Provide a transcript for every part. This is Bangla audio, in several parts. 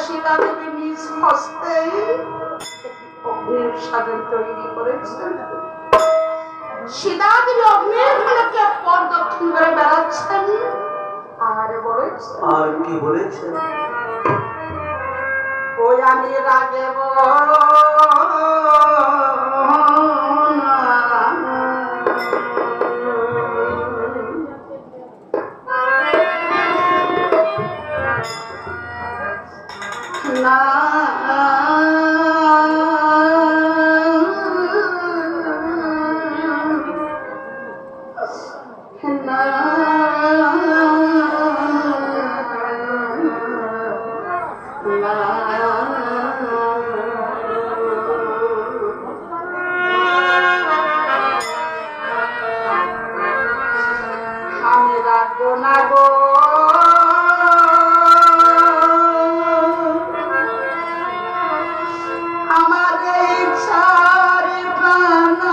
সীতা দেবী নিজ হস্তে অগ্নির সাধন তৈরি করেছেন। সীতা দেবী অগ্নির ফলকে পরদক্ষিণ করে বেড়াচ্ছেন আর বলেছেন, আর কি বলেছেন? ওই আমি রাগে না আমি রাখবো না গো আমার এই চারি প্রাণা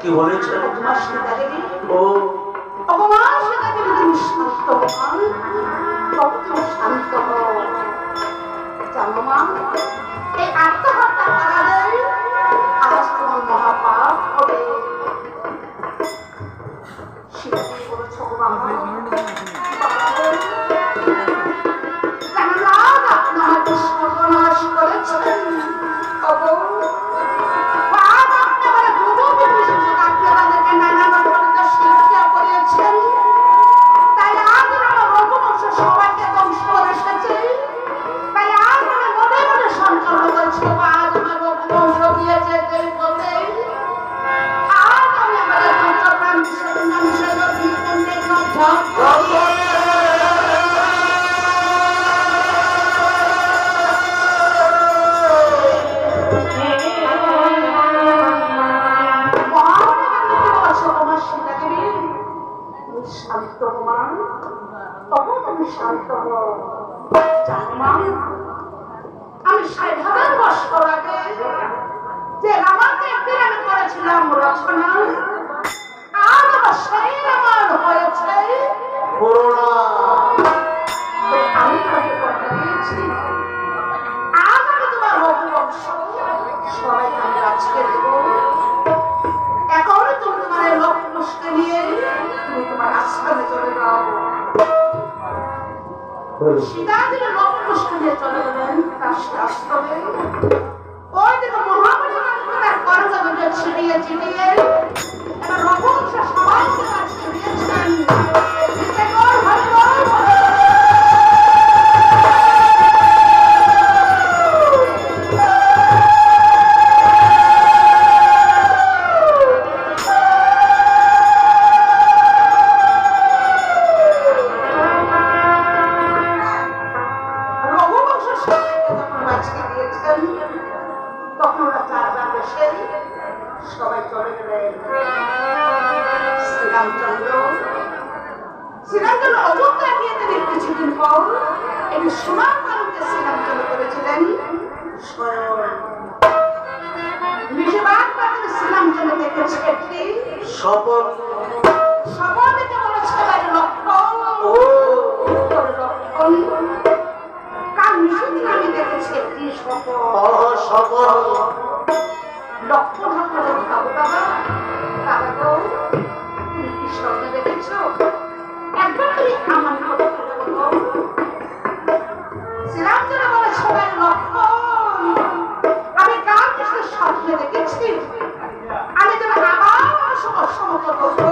কি বলেছেন? তোমার সীতা দেবী ও ভগবান তবে তুমি শান্ত হও। জানো মা, এই আত্মহত্যা করালে আজ তোমার মহাপাপ হবে। সেটা তুমি বলেছো বাবা। জানালাম আপনার সর্বনাশ করেছেন। আমি ৬০,০০০ বছর আগে যে রামাকে একদিন আমি করেছিলাম রচনা, আজ আমার সেই রামায়ণ হয়েছে। আমি তাকে কথা দিয়েছি, আজ আমি তোমার রঘুবংশ সবাইকে আমি আজকে দেব। এখন তুমি তোমার এই লক্ষ্যকে নিয়ে তুমি তোমার আশ্রমে চলে যাও। সীতা তিনি লক্ষ্যকে নিয়ে চলে গেলেন তার আশ্রমে। ওই দিকে মহাবলী করজগতে ছিড়িয়ে ছিড়িয়ে এবার রঘুবংশ সবাইকে কাছে দিয়েছেন। সবাই চলে গেলেন। শ্রীরামচন্দ্র অযোধ্যায় গিয়ে তিনি কিছুদিন পর একটি সোনার মানুষকে শ্রীরামচন্দ্র করেছিলেন স্বয়ং। শ্রীরামচন্দ্র দেখেছে একটি সফল দেখে বলেছে লক্ষণ। কাল নিশুদিন আমি দেখেছি একটি সফল লক্ষ্য ঠাকুরের ভাবো বাবা। বাবা গো, তুমি কি স্বপ্ন দেখেছ? একবার তুমি আমার কথা বলো। শ্রীরামচন্দ্র বলে সবাই লক্ষ্য, আমি কাল কৃষ্ণের স্বপ্নে দেখেছি। আমি তোমার আবার অসমত করবো।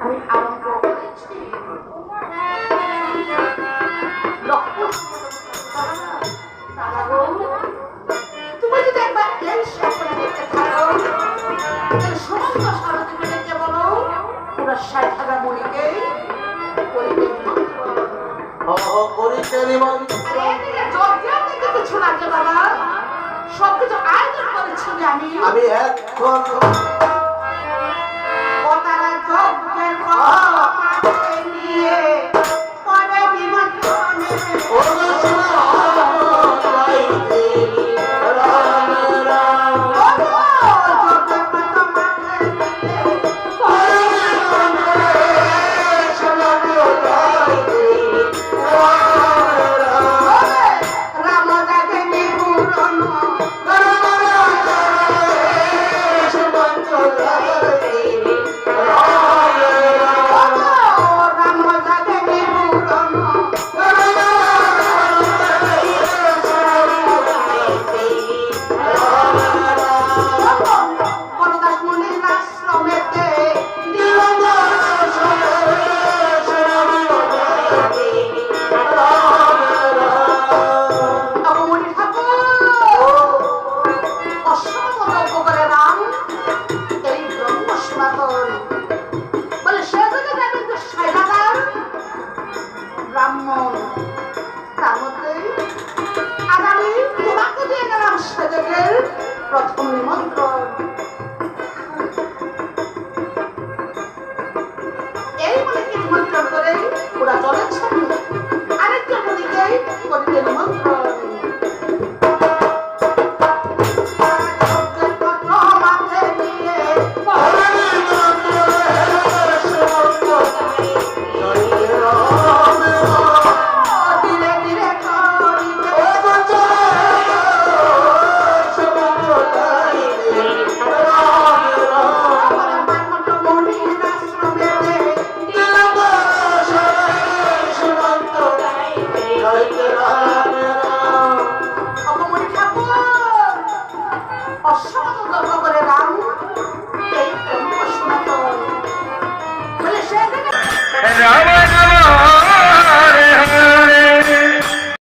আমি আরম্ভ করেছি লক্ষ্য। বাবা গো, তুমি যদি একবার এই স্বপ্নে দেখতে থাকো, সমস্ত সারথীকে বলো পুরো ৬০,০০০ মণিকে কিছু লাগে বাবা, সবকিছু আয়োজন করেছি আমি এখন নিয়ে পরে বিমন্ত্রণে রাম